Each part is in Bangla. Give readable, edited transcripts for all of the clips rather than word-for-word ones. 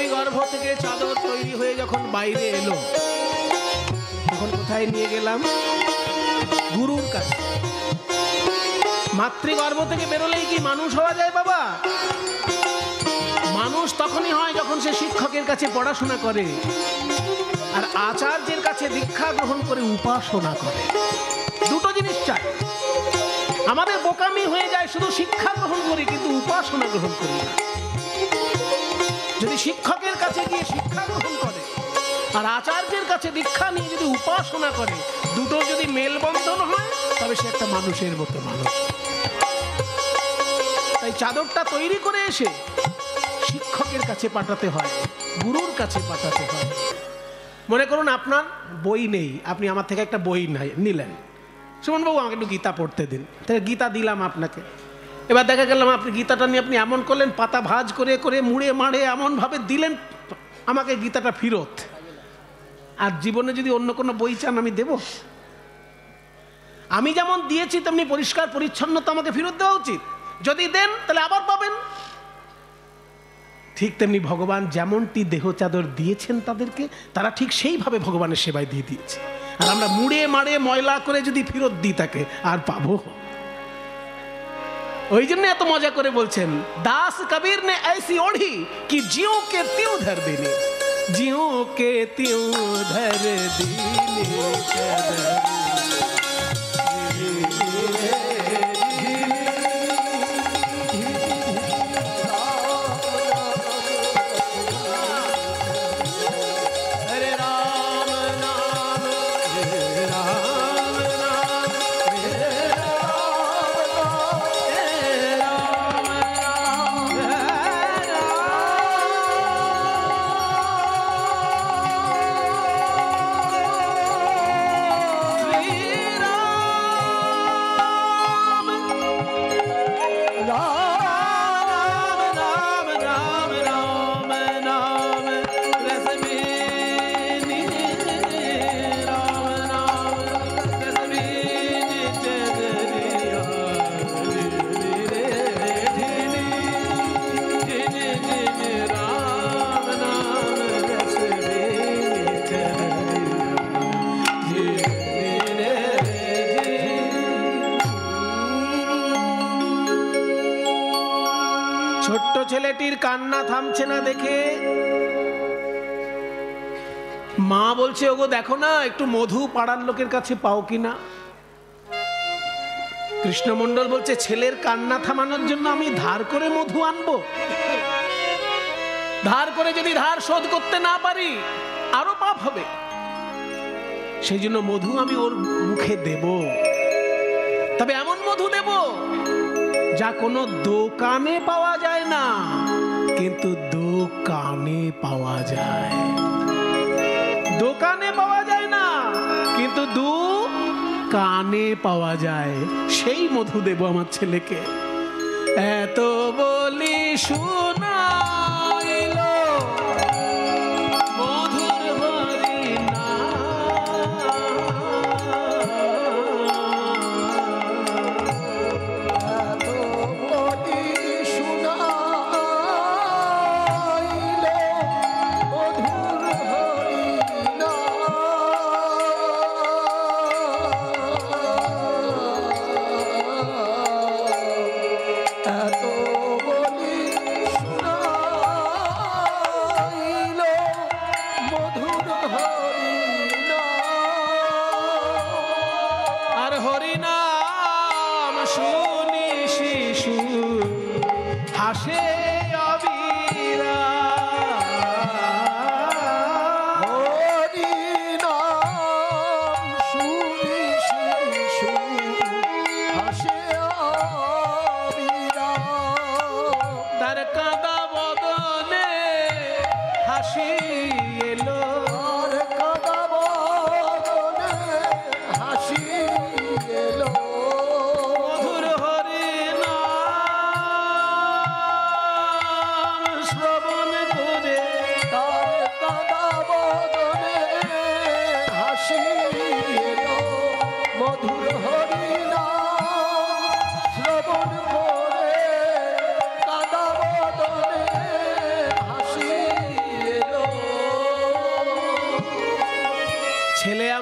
মাতৃগর্ভ থেকে চাদর তৈরি হয়ে যখন বাইরে এলো, তখন কোথায় নিয়ে গেলাম? গুরুর কাছে। মাতৃগর্ভ থেকে বেরোলেই কি মানুষ হওয়া যায় বাবা? মানুষ তখনই হয় যখন সে শিক্ষকের কাছে পড়াশোনা করে আর আচার্যের কাছে দীক্ষা গ্রহণ করে উপাসনা করে। দুটো জিনিস চাই। আমাদের বোকামি হয়ে যায়, শুধু শিক্ষা গ্রহণ করি কিন্তু উপাসনা গ্রহণ করি না। যদি শিক্ষকের কাছে গিয়ে শিক্ষা গ্রহণ করে আর আচার্যের কাছে দীক্ষা নিয়ে যদি উপাসনা করে, দুটো যদি মেলবন্ধন হয় তবে সে একটা মানুষের মতো মানুষ। তাই চাদরটা তৈরি করে এসে শিক্ষকের কাছে পাঠাতে হয়, গুরুর কাছে পাঠাতে হয়। মনে করুন আপনার বই নেই, আপনি আমার থেকে একটা বই নিলেন, সুমনবাবু আমাকে একটু গীতা পড়তে দিন, তাহলে গীতা দিলাম আপনাকে। এবার দেখা গেলাম আপনি গীতাটা নিয়ে আপনি এমন করলেন, পাতা ভাঁজ করে করে মুড়ে মাড়ে এমনভাবে দিলেন আমাকে গীতাটা ফেরত। আর জীবনে যদি অন্য কোনো বই চান আমি দেব? আমি যেমন দিয়েছি তেমনি পরিষ্কার পরিচ্ছন্নতা আমাকে ফেরত দেওয়া উচিত। যদি দেন তাহলে আবার পাবেন। ঠিক তেমনি ভগবান যেমনটি দেহ চাদর দিয়েছেন তাদেরকে, তারা ঠিক সেইভাবে ভগবানের সেবায় দিয়ে দিয়েছে। আর আমরা মুড়ে মাড়ে ময়লা করে যদি ফেরত দিই তাকে আর পাবো? ওই জন্য এত মজা করে বলছেন, দাস কবীর নে ऐसी ओढ़ी कि जियों के त्यों धर देने, जियों के त्यों धर देने। ছোট্ট ছেলেটির কান্না থামছে না দেখে মা বলছে, ওগো দেখো না একটু মধু পাড়ার লোকের কাছে পাও কিনা। কৃষ্ণমণ্ডল বলছে, ছেলের কান্না থামানোর জন্য আমি ধার করে মধু আনবো? ধার করে যদি ধার শোধ করতে না পারি আরো পাপ হবে। সেই জন্য মধু আমি ওর মুখে দেব, তবে এমন মধু দেব যা কোনো দোকানে পাওয়া যায় না, কিন্তু দোকানে পাওয়া যায়। দোকানে পাওয়া যায় না কিন্তু দোকানে পাওয়া যায়, সেই মধু দেব আমার ছেলেকে। এত বলি শুনাইল মধুর হরিনাম, এত বলি শুনাইল মধুর হরিনাম, এত বলি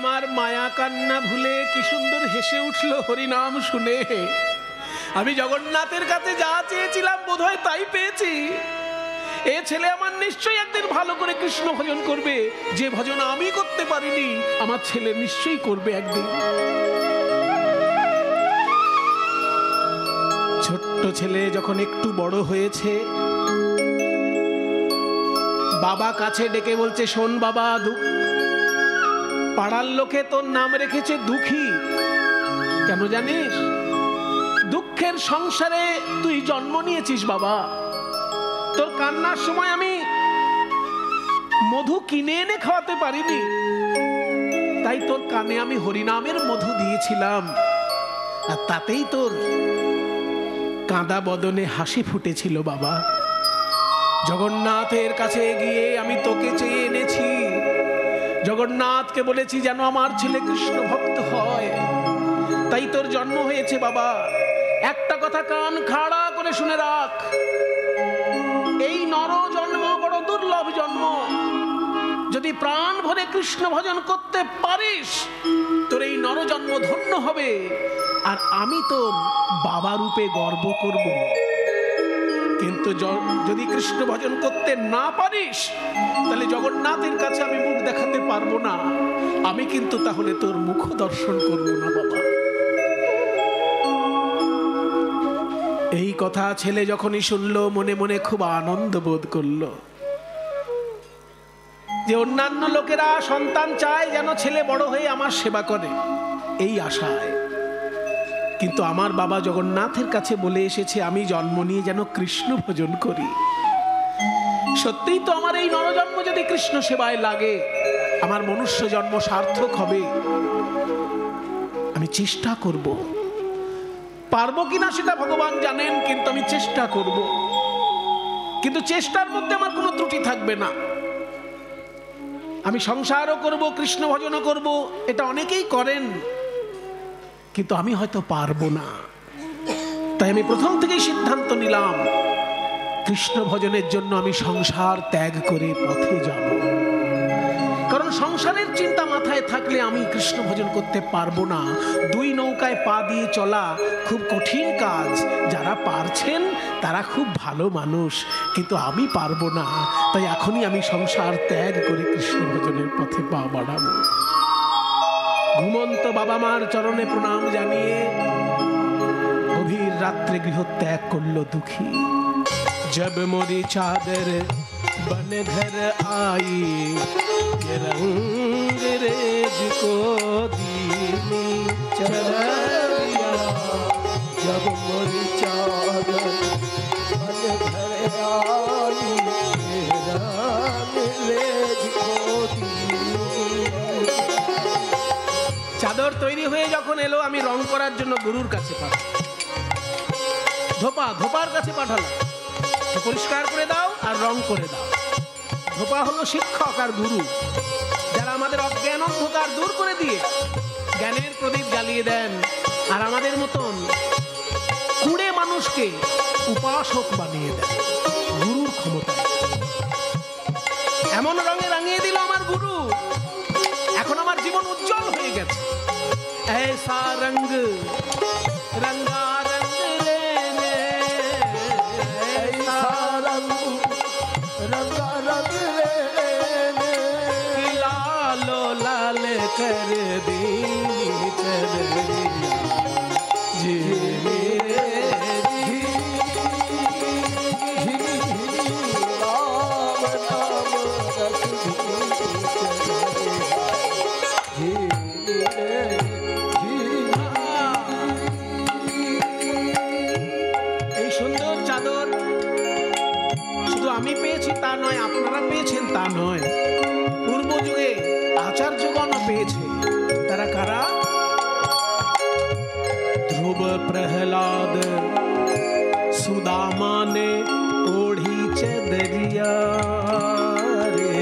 আমার মায়া কান্না ভুলে কি সুন্দর হেসে উঠলো হরিনাম শুনে। আমি জগন্নাথের কাছে যা চেয়েছিলাম বোধহয় তাই পেয়েছি। এ ছেলে আমার নিশ্চয়ই একদিন ভালো করে কৃষ্ণ ভজন করবে। যে ভজন আমি করতে পারিনি আমার ছেলে নিশ্চয়ই করবে একদিন। ছোট্ট ছেলে যখন একটু বড় হয়েছে, বাবা কাছে ডেকে বলছে, শোন বাবা, পাড়ার লোকে তোর নাম রেখেছে দুঃখী। কেন জানিস? দুঃখের সংসারে তুই জন্ম নিয়েছিস বাবা। তোর কান্নার সময় আমি মধু কিনে এনে খাওয়াতে পারিনি, তাই তোর কানে আমি হরিনামের মধু দিয়েছিলাম, আর তাতেই তোর কাঁদা বদনে হাসি ফুটেছিল বাবা। জগন্নাথের কাছে গিয়ে আমি তোকে চেয়ে এনেছি। জগন্নাথকে বলেছি যেন আমার ছেলে কৃষ্ণ ভক্ত হয়, তাই তোর জন্ম হয়েছে বাবা। একটা কথা কান খাড়া করে শুনে রাখ, এই নর জন্ম বড় দুর্লভ জন্ম। যদি প্রাণ ভরে কৃষ্ণ ভজন করতে পারিস তোর এই নর জন্ম ধন্য হবে, আর আমি তো বাবা রূপে গর্ব করব। কিন্তু যদি কৃষ্ণ ভজন করতে না পারিস তাহলে জগন্নাথের কাছে আমি মুখ দেখাতে পারবো না। আমি কিন্তু তাহলে তোর মুখ দর্শন করব না বাবা। এই কথা ছেলে যখনই শুনলো মনে মনে খুব আনন্দ বোধ করলো, যে অন্যান্য লোকেরা সন্তান চায় যেন ছেলে বড় হয়ে আমার সেবা করে, এই আশায়। কিন্তু আমার বাবা জগন্নাথের কাছে বলে এসেছে আমি জন্ম নিয়ে যেন কৃষ্ণ ভজন করি। সত্যিই তো আমার এই নরজন্ম যদি কৃষ্ণ সেবায় লাগে আমার মনুষ্য জন্ম সার্থক হবে। আমি চেষ্টা করব, পারবো কিনা সেটা ভগবান জানেন, কিন্তু আমি চেষ্টা করব। কিন্তু চেষ্টার মধ্যে আমার কোনো ত্রুটি থাকবে না। আমি সংসারও করব, কৃষ্ণ ভজনও করব, এটা অনেকেই করেন, কিন্তু আমি হয়তো পারবো না। তাই আমি প্রথম থেকেই সিদ্ধান্ত নিলাম কৃষ্ণ ভজনের জন্য আমি সংসার ত্যাগ করে পথে যাব। কারণ সংসারের চিন্তা মাথায় থাকলে আমি কৃষ্ণ ভজন করতে পারবো না। দুই নৌকায় পা দিয়ে চলা খুব কঠিন কাজ। যারা পারছেন তারা খুব ভালো মানুষ, কিন্তু আমি পারবো না। তাই এখনই আমি সংসার ত্যাগ করে কৃষ্ণ ভজনের পথে পা বাড়াবো। ঘুমন্ত বাবা মার চরণে প্রণাম জানিয়ে গভীর রাত্রে গৃহ ত্যাগ করলো দুঃখী। जब मोरी चादर बन घर आई ये रंग रेज को दीनी चरैया। जब मोरी चादर बन घर आई ये रंग रेज को दीनी। চাদর তৈরি হয়ে যখন এলো আমি রং করার জন্য গুরুর কাছে পাঠালাম, ধোপার কাছে পাঠালাম, পরিষ্কার করে দাও আর রং করে দাও। ধোপা হলো শিক্ষক আর গুরু, যারা আমাদের অজ্ঞান অন্ধকার দূর করে দিয়ে জ্ঞানের প্রদীপ জ্বালিয়ে দেন, আর আমাদের মতন কুড়ে মানুষকে উপাসক বানিয়ে দেন গুরুর ক্ষমতা। এমন রঙে রাঙিয়ে দিল আমার গুরু, এখন আমার জীবন উজ্জ্বল হয়ে গেছে। ऐसा रंग रंगा रंग लेने, ऐसा रंग रंगा रंग लेने, लालो लाल कर दी चरैया। जी मेरे राम नाम रख दी আমি পেয়েছি তা নয়, আপনারা পেয়েছেন তা নয়, পূর্ব যুগে আচার্যগণ পেয়েছে। তারা কারা? ধ্রুব প্রহ্লাদ সুদামা ने ओढ़ी चदरिया रे।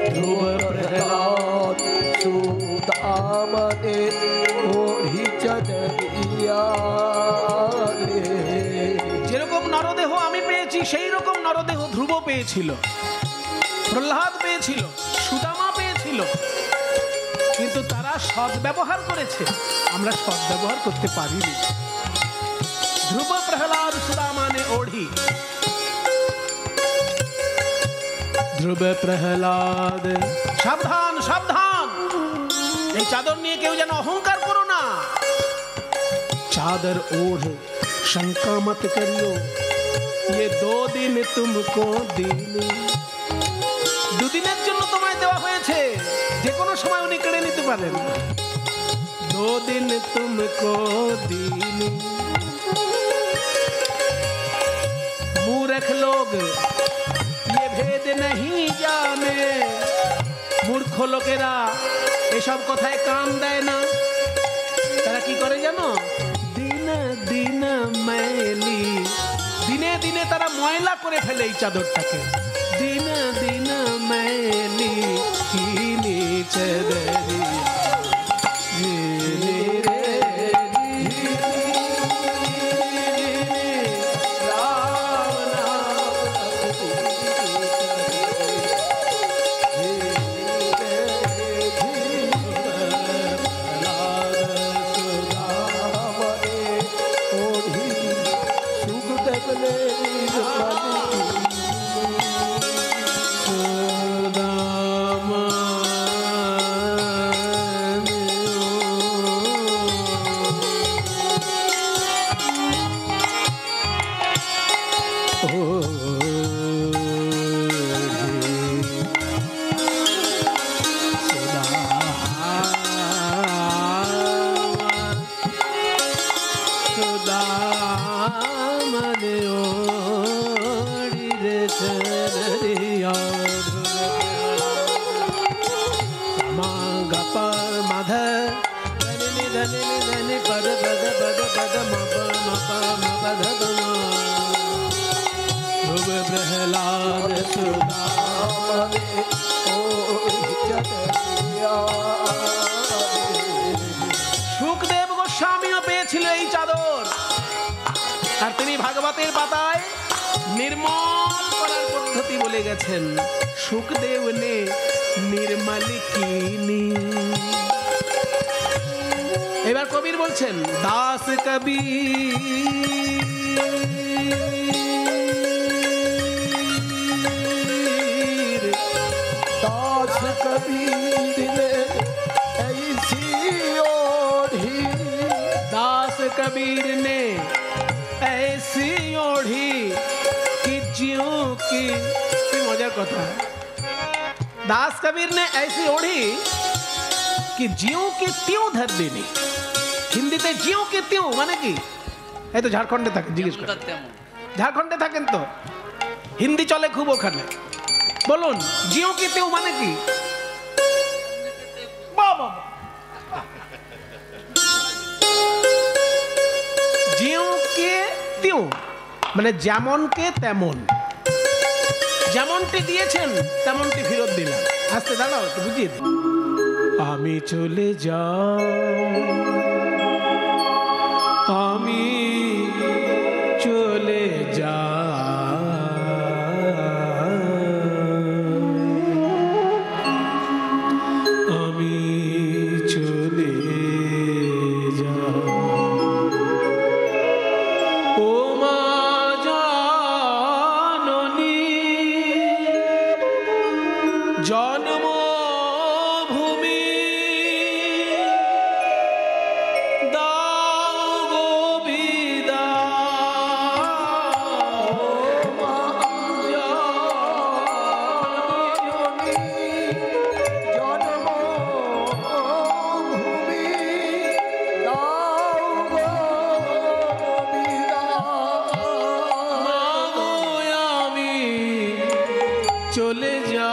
ধ্রুব প্রহ্লাদ সুদামা ने ओढ़ी चदरिया रे। যেরকম নরদেহ আমি পেয়েছি সেই রকম নরদেহ ধ্রুব পেয়েছিল, প্রহ্লাদ পেয়েছিল, সুদামা পেয়েছিল। কিন্তু তারা সদ্ব্যবহার করেছে, আমরা সদ্ব্যবহার করতে পারিনি। ধ্রুব প্রহ্লাদ সুদামানে ওढ़ी, ধ্রুব প্রহ্লাদ সাবধান সাবধান, এই চাদর নিয়ে কেউ যেন অহংকার করো না। चादर ओढ़ शंका मत करियो, ये 2 दिन तुमको দিনি। দুদিনের জন্য তোমায় দেওয়া হয়েছে, যে কোনো সময় উনি কেড়ে নিতে পারেন। 2 दिन तुमको দিনি। मूर्ख लोग ये भेद नहीं जाने, মূর্খ লোকেরা এসব কথায় কান দেয় না। তারা কি করে জানো? দিন मैली, দিনে দিনে তারা ময়লা করে ফেলে এই চাদরটাকে। দিন দিন मैली की नीचे दरी, সুখদেব গোস্বামীও পেয়েছিল এই চাদর, আর তিনি ভাগবতের পাতায় নির্মল করার পদ্ধতি বলে গেছেন। সুখদেব নে নির্মল কিনি। এবার কবির বলছেন, দাস কবির, দাস কবির ने ऐसी ओढ़ी, दास कबीर ने ऐसी ओढ़ी कि ज्यों की, मजार कथा, दास कबीर ने ऐसी ओढ़ी कि ज्यों की त्यों धर देनी। হিন্দিতে জিও কে তিও মানে কি? এই তো ঝাড়খণ্ডে থাকেন, জিজ্ঞেস করেন, ঝাড়খণ্ডে থাকেন তো হিন্দি চলে খুব ওখানে। বলুন জিও কে তিও মানে কি? বাবা, জিও কে তিও মানে যেমনকে তেমন, যেমনটি দিয়েছেন তেমনটি ফেরত দিলাম। আস্তে দাঁড়াও, একটু বুঝিয়ে দিই। আমি চলে যাই, আমি চলে যাই, আমি চলে যাই, ও মা জননী জন্মভূমি চলে যা।